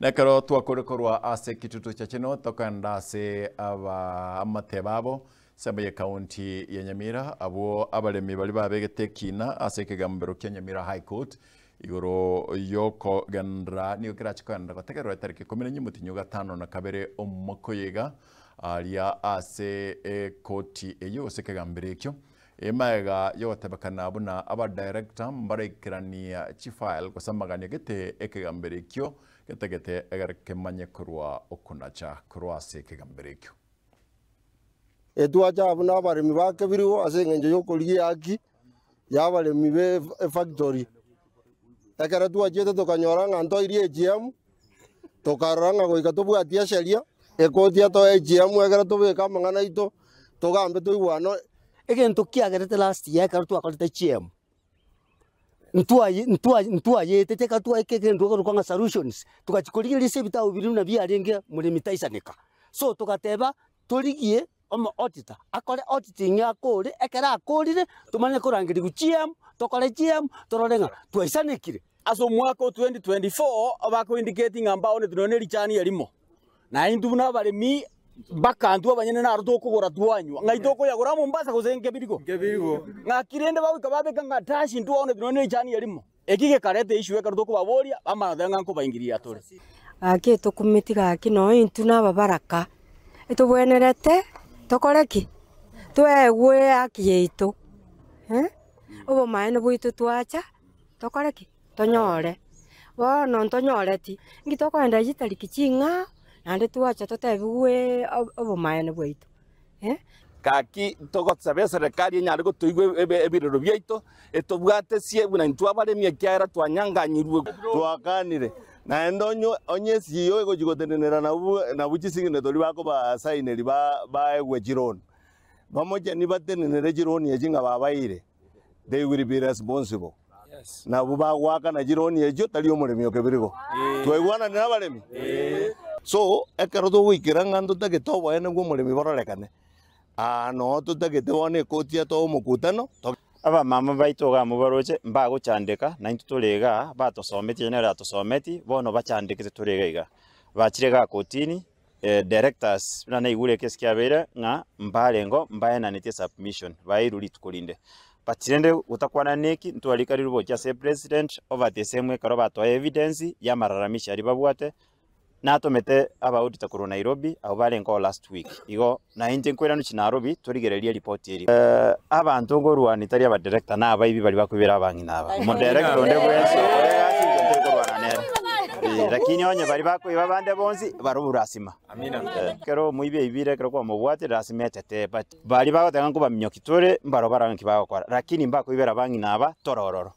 Nekaro twakorekorwa ase kitutu cha chino tokanda ase amatebabo Sabaye County ya Nyamira abo abalemi bali babegete kina ase kigambero kya Nyamira High Court igoro yoko gandra niyo kirachikanda bategerwa tariki 15 na kabere omukoyega alia ase koti eyo ase kigambere kyo emaega yotabakana abuna aba director mbarekirania chifile kosamaganya gete ekigambere kyo getegete egarkemanye kurwa okunacha kurwa ase kigambere kyo Etuacha abuna abaremi bakebiriwo ase ngenje yokoligia aki yabaremi be factory ekara tuachete tokanyora nganto iri AGM tokaranga goika tobwatia sheria ekotia to AGM ekara tobeka mangana ito togambe toigwano egento kiagerete last year ekara twakorete AGM ntua yete teka twa ekegendo kwanga solutions tukachikoligia lise bitao biri na byarenge muri mitaisanika so tukateba torigie omo auditor akore auditing akore ekera akorire tumanye kurangiri ku GM tokore GM tororenga twaisanekire aso mwaka 2024 abako indicating ambao ne tunone richani yarimo na indu na baremi bakantu abanyene na ruto kugora twanywa ngaitoko yagora Mombasa kuzenge birigo ngakirende bawe kababeka ngatashi ndu one tunone richani yarimo ekige karete issue eka ruto baboria amathenga nko baingiria atore ake tukumitiga kino intu na babaraka etubwenerete tokoreki twewe akieito obo maene bwitu twacha tokoreki tonyore bono ntonyoreti ngitokwenda yitariki chinga nande twacha totebiwe obo maene bwitu kaki togotsabe serikali nyari gotuigwe ebiriro byaito etobwate siebuna ntwabaremi ekyara twanyanganyirwe twakanire na endonyo onyesi yo gojigotenera na buchisinge tori bako ba saineri ba egwe jironi bamoje ni batenere jironi yejinga babaire they will be responsible na buba gwaka na jironi ejo tali omuremi okebirigo twegwana na baremi so ekero to wikira ngando take tobo ene gwo muremi bororekane no tutagete wone kotia to mukutano aba mama baitoga mubaroche mbago chandeka na intutorega batosometi ene ratosometi bono bachandekete torega bachirega kotini directors na igure keskiabera nga mbalengo mbaena nete submission bairuli tukolinde batirende utakwana neki ntwalika rirubo cha president over the same karo bato evidence ya mararamisha ribabwate natomete aba auditor kuru Nairobi au balengo last week igo na inte nkwera chi Nairobi torigereria report eri abantu ngorwa nitari aba director na aba ibi bali bakubira abangi naba mo director onde bwenso lakini onye bali bako ibabande bonzi baruburasima amina kero muibe ibire kero kwa mubwate rasimete te but bali bako tanga kuba minyokitore mbaro barangi bako kwa lakini mbako ibera abangi naba torororo